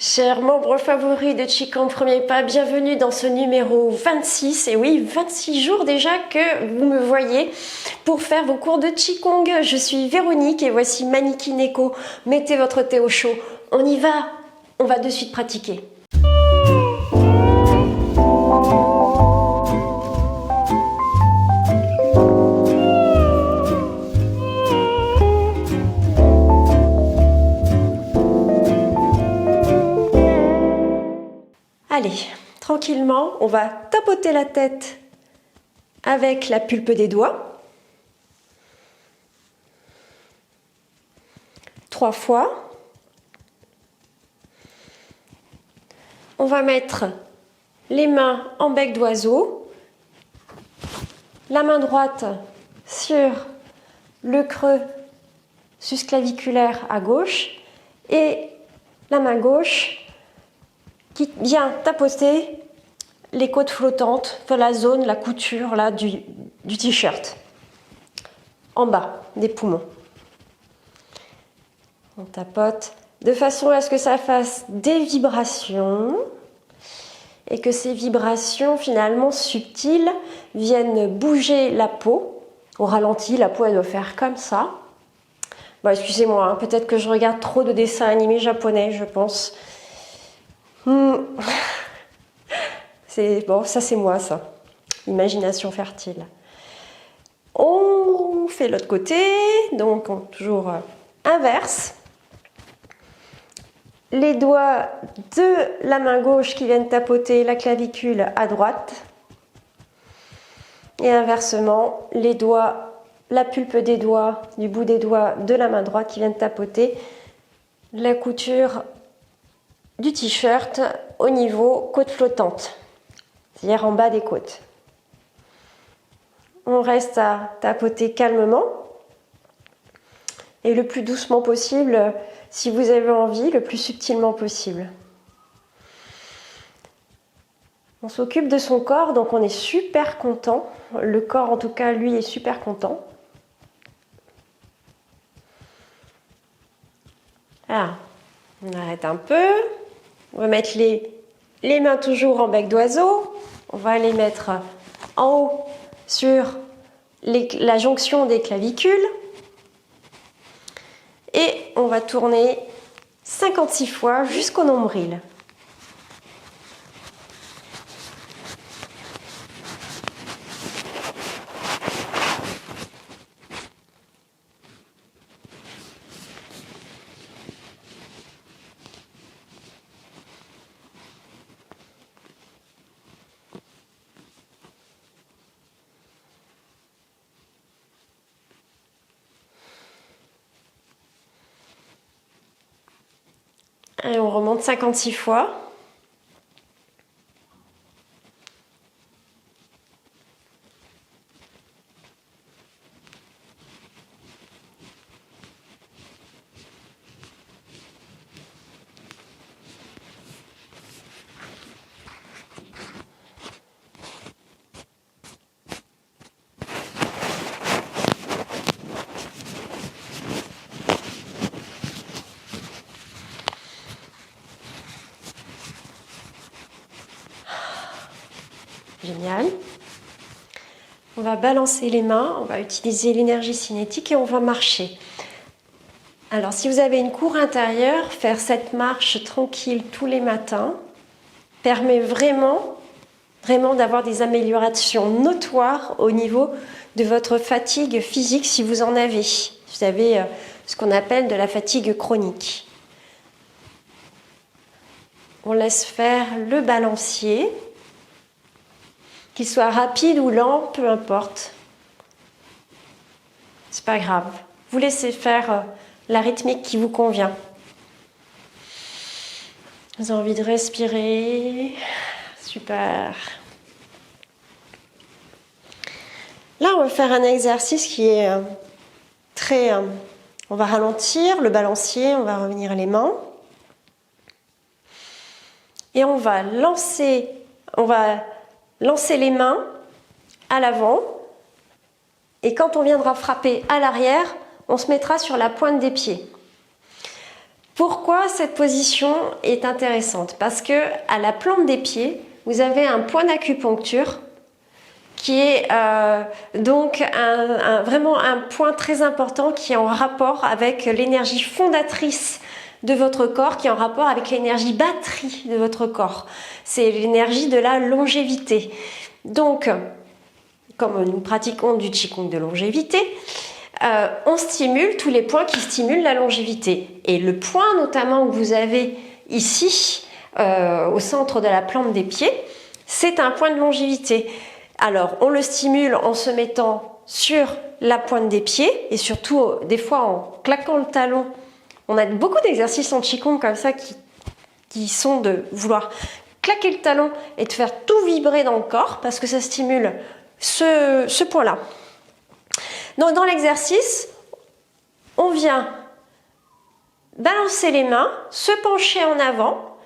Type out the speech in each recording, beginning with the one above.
Chers membres favoris de Qigong Premier Pas, bienvenue dans ce numéro 26. Et oui, 26 jours déjà que vous me voyez pour faire vos cours de Qigong. Je suis Véronique et voici Maniki Neko. Mettez votre thé au chaud. On y va, on va de suite pratiquer. Allez, tranquillement, on va tapoter la tête avec la pulpe des doigts. 3 fois. On va mettre les mains en bec d'oiseau. La main droite sur le creux susclaviculaire à gauche et la main gauche qui vient tapoter les côtes flottantes dans la zone, la couture là, du t-shirt, en bas des poumons. On tapote de façon à ce que ça fasse des vibrations et que ces vibrations finalement subtiles viennent bouger la peau. Au ralenti, la peau elle doit faire comme ça. Bon, excusez-moi, hein, peut-être que je regarde trop de dessins animés japonais, je pense. C'est bon, ça c'est moi, ça. Imagination fertile. On fait l'autre côté, donc on toujours inverse. Les doigts de la main gauche qui viennent tapoter la clavicule à droite. Et inversement, les doigts, la pulpe des doigts, du bout des doigts de la main droite qui viennent tapoter la couture du t-shirt au niveau côte flottante, c'est-à-dire en bas des côtes. On reste à tapoter calmement et le plus doucement possible, si vous avez envie, le plus subtilement possible. On s'occupe de son corps, donc on est super content. Le corps, en tout cas, lui, est super content. Voilà, on arrête un peu. On va mettre les mains toujours en bec d'oiseau. On va les mettre en haut sur la jonction des clavicules. Et on va tourner 56 fois jusqu'au nombril. Et on remonte 56 fois. Génial. On va balancer les mains, on va utiliser l'énergie cinétique et on va marcher. Alors si vous avez une cour intérieure, faire cette marche tranquille tous les matins permet vraiment d'avoir des améliorations notoires au niveau de votre fatigue physique si vous en avez. Vous avez ce qu'on appelle de la fatigue chronique. On laisse faire le balancier. Qu'il soit rapide ou lent, peu importe. C'est pas grave. Vous laissez faire la rythmique qui vous convient. Vous avez envie de respirer. Super. Là, on va faire un exercice qui est très... on va ralentir le balancier, on va revenir les mains. Et on va lancer les mains à l'avant et quand on viendra frapper à l'arrière, on se mettra sur la pointe des pieds. Pourquoi cette position est intéressante? Parce que à la plante des pieds, vous avez un point d'acupuncture qui est donc vraiment un point très important qui est en rapport avec l'énergie fondatrice de votre corps, qui est en rapport avec l'énergie batterie de votre corps. C'est l'énergie de la longévité. Donc, comme nous pratiquons du Qigong de longévité, on stimule tous les points qui stimulent la longévité. Et le point notamment que vous avez ici, au centre de la plante des pieds, c'est un point de longévité. Alors, on le stimule en se mettant sur la pointe des pieds et surtout, des fois, en claquant le talon. On a beaucoup d'exercices en Qigong comme ça qui sont de vouloir claquer le talon et de faire tout vibrer dans le corps parce que ça stimule ce point-là. Donc, dans l'exercice, on vient balancer les mains, se pencher en avant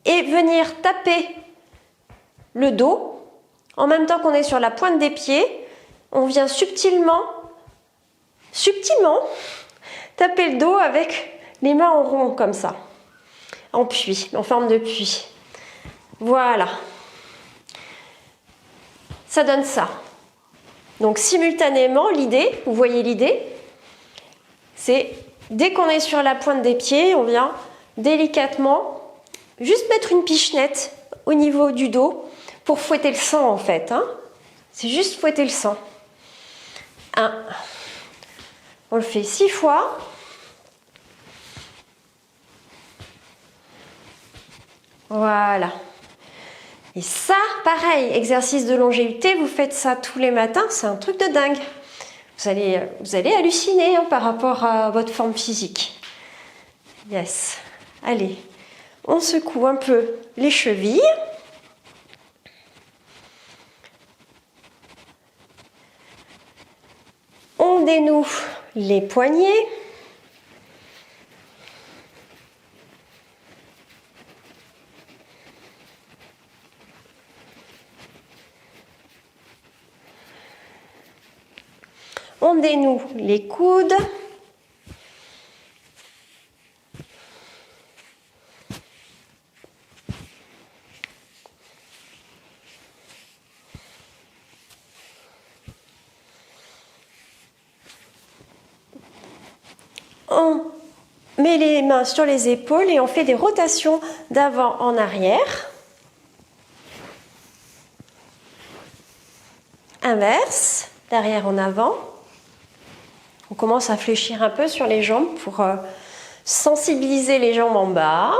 et venir taper le dos. En même temps qu'on est sur la pointe des pieds, on vient subtilement taper le dos avec les mains en rond comme ça, en puits, en forme de puits. Voilà. Ça donne ça. Donc simultanément, l'idée, vous voyez l'idée, c'est dès qu'on est sur la pointe des pieds, on vient délicatement juste mettre une pichenette au niveau du dos pour fouetter le sang en fait. C'est juste fouetter le sang. On le fait 6 fois. Voilà. Et ça, pareil, exercice de longévité, vous faites ça tous les matins, c'est un truc de dingue. Vous allez halluciner par rapport à votre forme physique. Yes. Allez, on secoue un peu les chevilles. On dénoue les poignets. On dénoue les coudes. On met les mains sur les épaules et on fait des rotations d'avant en arrière. Inverse, d'arrière en avant. On commence à fléchir un peu sur les jambes pour sensibiliser les jambes en bas.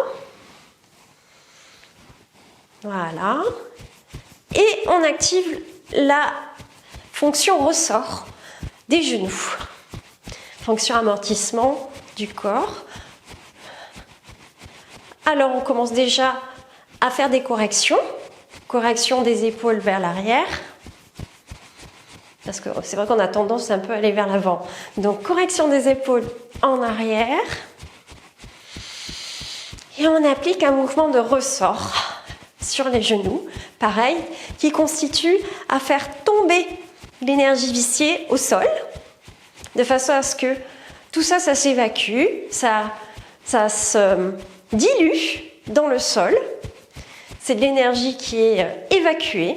Voilà. Et on active la fonction ressort des genoux. Fonction amortissement du corps. Alors on commence déjà à faire des corrections. Correction des épaules vers l'arrière. Parce que c'est vrai qu'on a tendance un peu à aller vers l'avant. Donc correction des épaules en arrière. Et on applique un mouvement de ressort sur les genoux. Pareil, qui constitue à faire tomber l'énergie viciée au sol. De façon à ce que tout ça, ça s'évacue. Ça se dilue dans le sol. C'est de l'énergie qui est évacuée.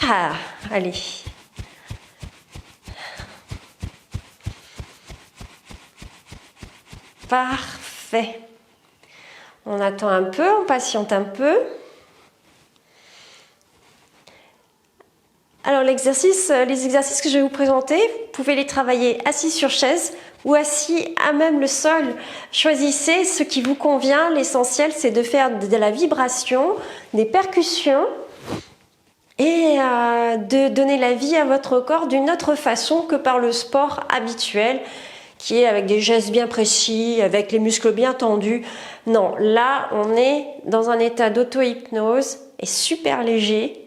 Ah, allez. Parfait. On attend un peu, on patiente un peu. Alors les exercices que je vais vous présenter, vous pouvez les travailler assis sur chaise ou assis à même le sol. Choisissez ce qui vous convient. L'essentiel, c'est de faire de la vibration, des percussions et de donner la vie à votre corps d'une autre façon que par le sport habituel, qui est avec des gestes bien précis, avec les muscles bien tendus. Non, là, on est dans un état d'auto-hypnose et super léger.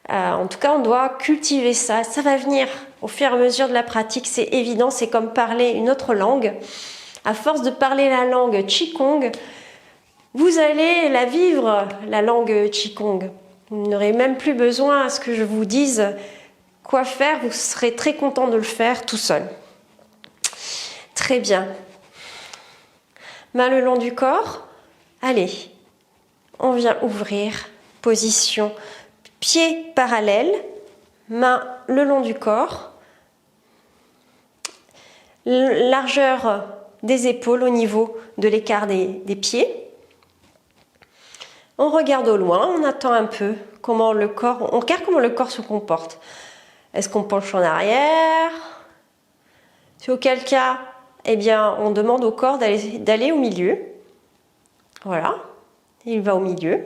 En tout cas, on doit cultiver ça. Ça va venir au fur et à mesure de la pratique, c'est évident. C'est comme parler une autre langue. À force de parler la langue Qigong, vous allez la vivre, la langue Qigong. Vous n'aurez même plus besoin à ce que je vous dise quoi faire. Vous serez très content de le faire tout seul. Très bien. main le long du corps. Allez, on vient ouvrir, position, pieds parallèles, main le long du corps, largeur des épaules au niveau de l'écart des pieds. On regarde au loin, on attend un peu comment le corps, on regarde comment le corps se comporte. Est-ce qu'on penche en arrière? Si auquel cas, eh bien, on demande au corps d'aller au milieu. Voilà, il va au milieu.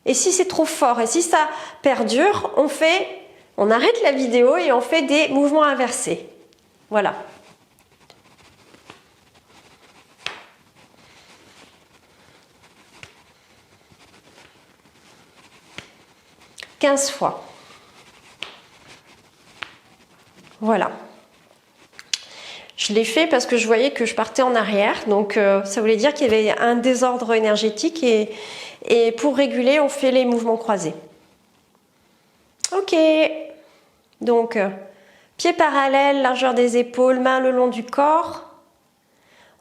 Et si c'est trop fort et si ça perdure, on arrête la vidéo et on fait des mouvements inversés. Voilà. « 15 fois. Voilà. Je l'ai fait parce que je voyais que je partais en arrière. Donc, ça voulait dire qu'il y avait un désordre énergétique. Et pour réguler, on fait les mouvements croisés. Ok. Donc, pieds parallèles, largeur des épaules, main le long du corps.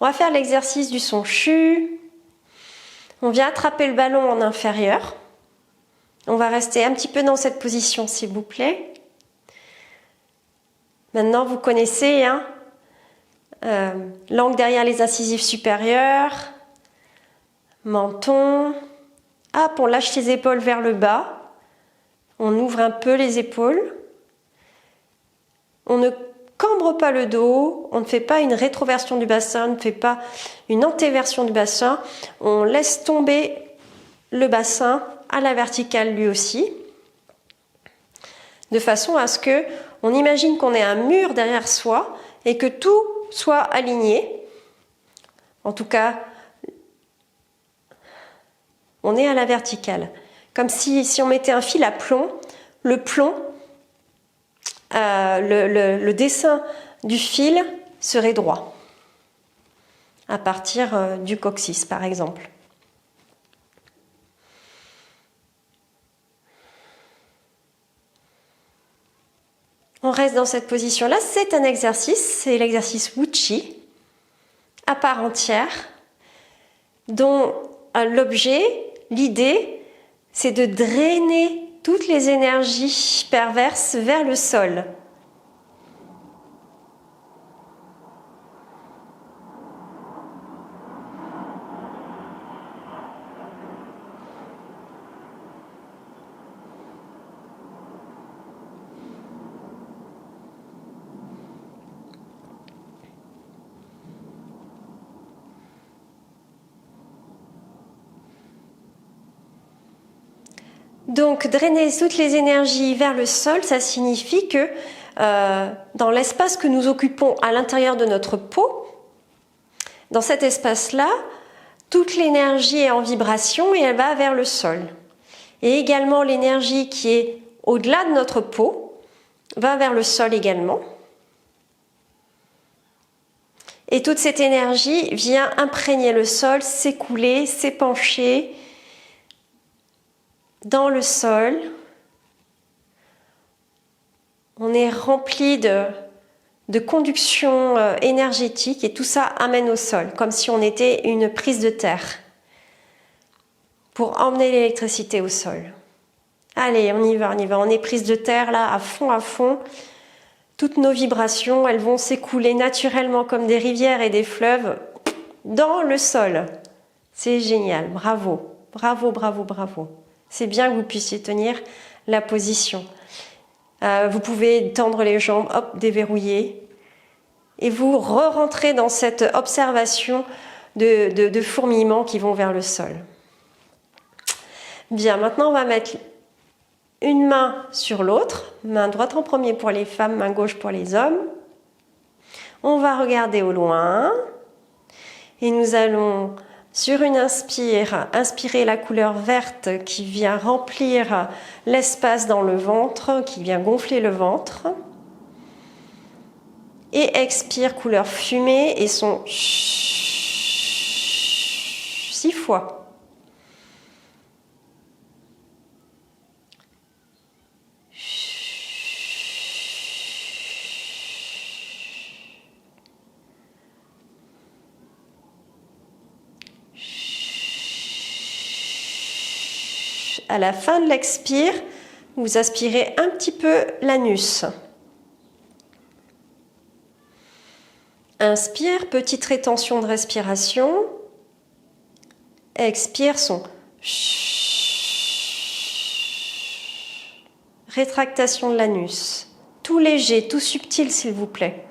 On va faire l'exercice du son CHU. On vient attraper le ballon en inférieur. On va rester un petit peu dans cette position, s'il vous plaît. Maintenant, vous connaissez, hein, langue derrière les incisives supérieures, menton. Hop, on lâche les épaules vers le bas. On ouvre un peu les épaules. On ne cambre pas le dos. On ne fait pas une rétroversion du bassin. On ne fait pas une antéversion du bassin. On laisse tomber le bassin à la verticale lui aussi, de façon à ce que on imagine qu'on ait un mur derrière soi et que tout soit aligné. En tout cas, on est à la verticale. Comme si on mettait un fil à plomb, le dessin du fil serait droit, à partir du coccyx par exemple. On reste dans cette position-là. C'est un exercice, c'est l'exercice Wuchi, à part entière, dont l'objet, l'idée, c'est de drainer toutes les énergies perverses vers le sol. Donc, drainer toutes les énergies vers le sol, ça signifie que dans l'espace que nous occupons à l'intérieur de notre peau, dans cet espace-là, toute l'énergie est en vibration et elle va vers le sol. Et également l'énergie qui est au-delà de notre peau va vers le sol également. Et toute cette énergie vient imprégner le sol, s'écouler, s'épancher dans le sol. On est rempli de conduction énergétique et tout ça amène au sol, comme si on était une prise de terre pour emmener l'électricité au sol. Allez, on y va, on y va. On est prise de terre là, à fond, à fond. Toutes nos vibrations, elles vont s'écouler naturellement comme des rivières et des fleuves dans le sol. C'est génial, bravo, bravo, bravo, bravo. C'est bien que vous puissiez tenir la position. Vous pouvez tendre les jambes, hop, déverrouiller. Et vous re-rentrez dans cette observation de fourmillements qui vont vers le sol. Bien, maintenant on va mettre une main sur l'autre. Main droite en premier pour les femmes, main gauche pour les hommes. On va regarder au loin. Et nous allons... Sur une inspire, inspirer la couleur verte qui vient remplir l'espace dans le ventre, qui vient gonfler le ventre. Et expire couleur fumée et son 6 fois. À la fin de l'expire, vous aspirez un petit peu l'anus. Inspire, petite rétention de respiration. Expire, son. Rétractation de l'anus. Tout léger, tout subtil s'il vous plaît.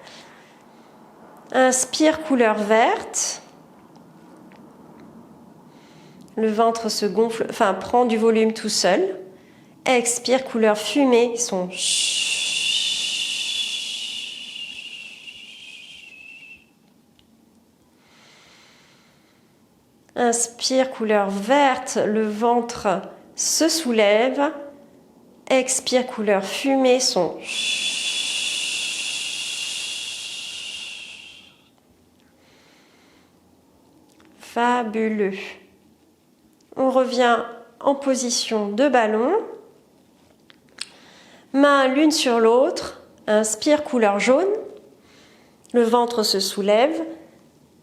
Inspire, couleur verte. Le ventre se gonfle, enfin prend du volume tout seul. Expire, couleur fumée, son. Inspire, couleur verte, le ventre se soulève. Expire, couleur fumée, son. Fabuleux. On revient en position de ballon. Mains l'une sur l'autre. Inspire, couleur jaune. Le ventre se soulève.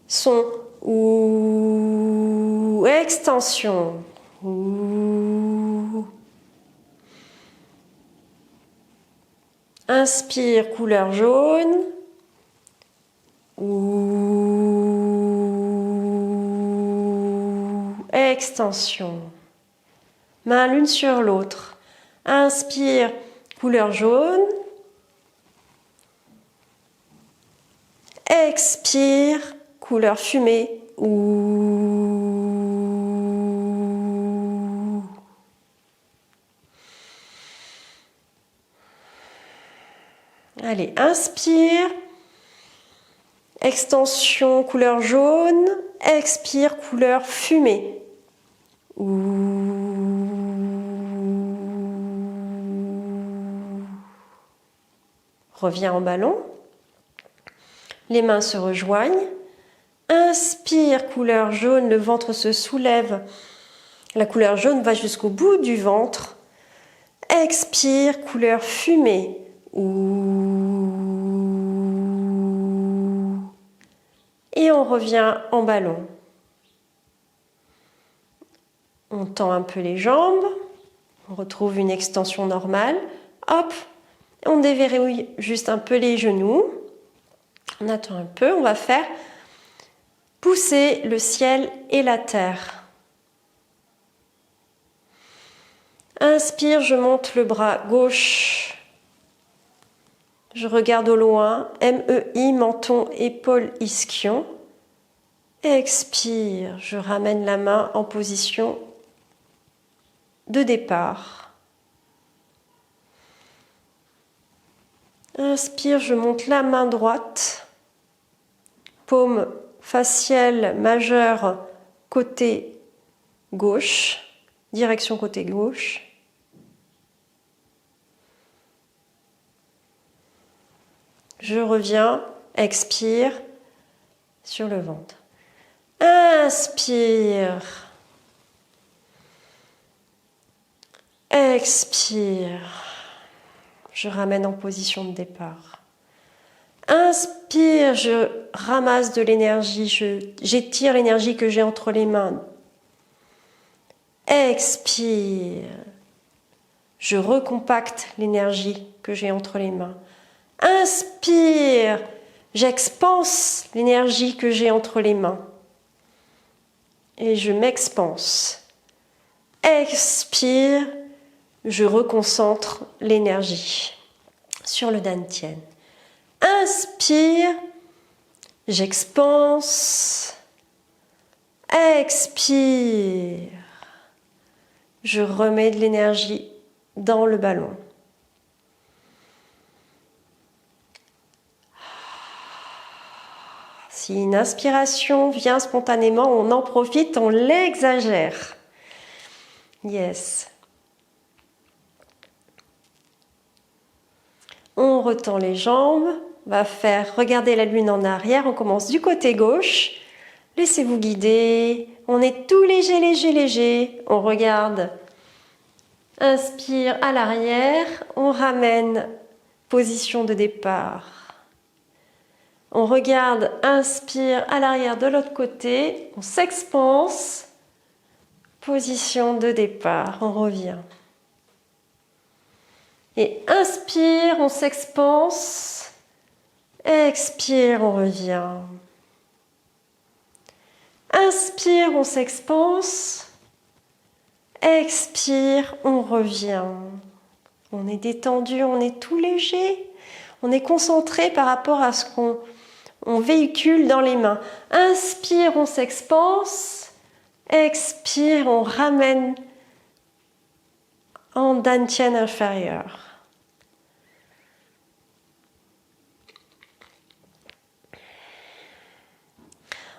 Son ou extension. Ouh. Inspire, couleur jaune. Ouh. Extension. Mains l'une sur l'autre. Inspire, couleur jaune. Expire, couleur fumée. Ouh. Allez, inspire. Extension, couleur jaune. Expire, couleur fumée. Ouh. Reviens en ballon. Les mains se rejoignent. Inspire, couleur jaune, le ventre se soulève. La couleur jaune va jusqu'au bout du ventre. Expire, couleur fumée. Ouh. Et on revient en ballon. On tend un peu les jambes. On retrouve une extension normale. Hop, on déverrouille juste un peu les genoux. On attend un peu, on va faire pousser le ciel et la terre. Inspire, je monte le bras gauche. Je regarde au loin, MEI, menton, épaule, ischion. Expire, je ramène la main en position de départ. Inspire, je monte la main droite. Paume faciale majeure côté gauche, direction côté gauche. Je reviens, expire sur le ventre. Inspire. Expire. Je ramène en position de départ. Inspire, je ramasse de l'énergie, j'étire l'énergie que j'ai entre les mains. Expire, je recompacte l'énergie que j'ai entre les mains. Inspire, j'expanse l'énergie que j'ai entre les mains. Et je m'expanse. Expire, je reconcentre l'énergie sur le dantian. Inspire, j'expanse. Expire, je remets de l'énergie dans le ballon. Si une inspiration vient spontanément, on en profite, on l'exagère. Yes. On retend les jambes. On va faire regarder la lune en arrière. On commence du côté gauche. Laissez-vous guider. On est tout léger, léger, léger. On regarde. Inspire à l'arrière. On ramène position de départ. On regarde. Inspire à l'arrière de l'autre côté. On s'expanse. Position de départ, on revient. Et inspire, on s'expanse. Expire, on revient. Inspire, on s'expanse. Expire, on revient. On est détendu, on est tout léger. On est concentré par rapport à ce qu'on véhicule dans les mains. Inspire, on s'expanse. Expire, on ramène en dantian inférieur.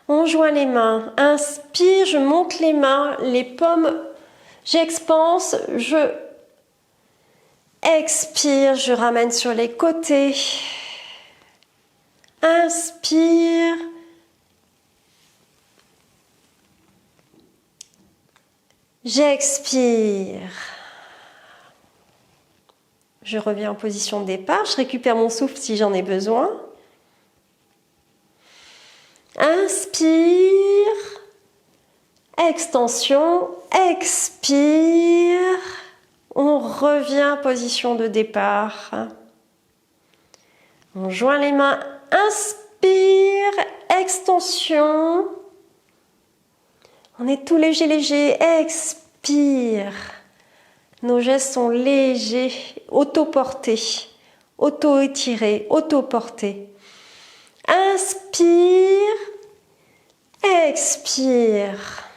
On joint les mains. Inspire, je monte les mains, les paumes, j'expanse, je expire, je ramène sur les côtés. Inspire. J'expire. Je reviens en position de départ, je récupère mon souffle si j'en ai besoin. Inspire, extension, expire, on revient position de départ. On joint les mains, inspire, extension. On est tout léger, léger, expire. Nos gestes sont légers, auto-portés, auto-étirés, auto-portés. Inspire, expire.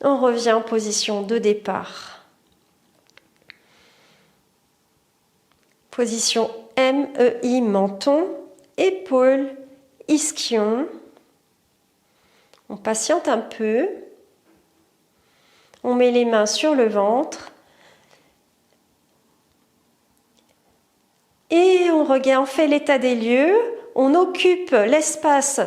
On revient en position de départ. Position MEI, menton, épaules, ischion. On patiente un peu. On met les mains sur le ventre. Et on regarde, on fait l'état des lieux. On occupe l'espace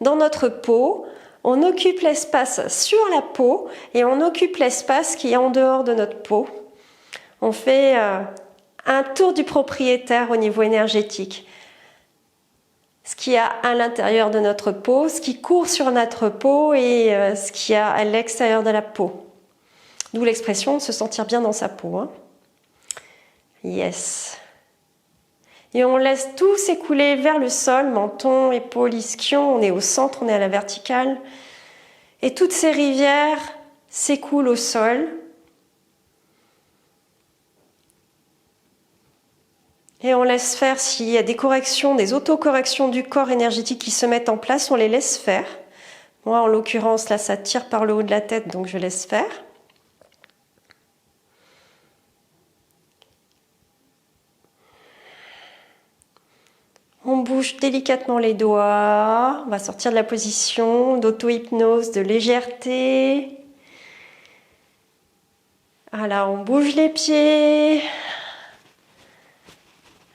dans notre peau. On occupe l'espace sur la peau. Et on occupe l'espace qui est en dehors de notre peau. On fait un tour du propriétaire au niveau énergétique. Ce qu'il y a à l'intérieur de notre peau, ce qui court sur notre peau et ce qu'il y a à l'extérieur de la peau. D'où l'expression se sentir bien dans sa peau. Hein. Yes. Et on laisse tout s'écouler vers le sol, menton, épaules, ischion. On est au centre, on est à la verticale. Et toutes ces rivières s'écoulent au sol. Et on laisse faire, s'il y a des corrections, des autocorrections du corps énergétique qui se mettent en place, on les laisse faire. Moi, en l'occurrence, là, ça tire par le haut de la tête, donc je laisse faire. On bouge délicatement les doigts. On va sortir de la position d'auto-hypnose, de légèreté. Voilà, on bouge les pieds.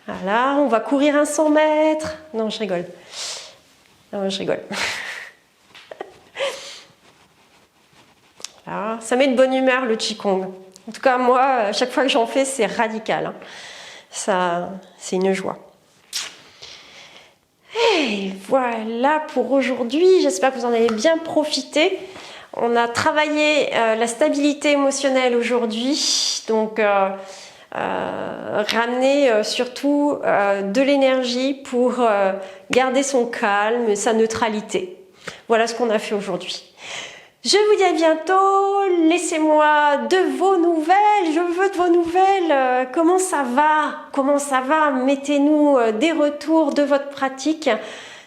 Voilà, on va courir un 100 mètres. Non, je rigole. Non, je rigole. Voilà, ça met de bonne humeur le Qigong. En tout cas, moi, à chaque fois que j'en fais, c'est radical. Hein. Ça, c'est une joie. Et voilà pour aujourd'hui. J'espère que vous en avez bien profité. On a travaillé la stabilité émotionnelle aujourd'hui. Donc, ramener surtout de l'énergie pour garder son calme, sa neutralité. Voilà ce qu'on a fait aujourd'hui. Je vous dis à bientôt, laissez-moi de vos nouvelles, je veux de vos nouvelles, comment ça va, mettez-nous des retours de votre pratique,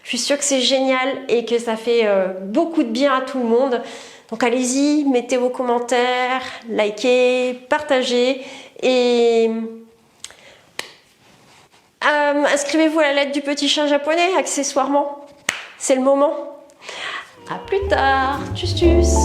je suis sûre que c'est génial et que ça fait beaucoup de bien à tout le monde, donc allez-y, mettez vos commentaires, likez, partagez et inscrivez-vous à la lettre du petit chat japonais accessoirement, c'est le moment. À plus tard, tchuss tchuss.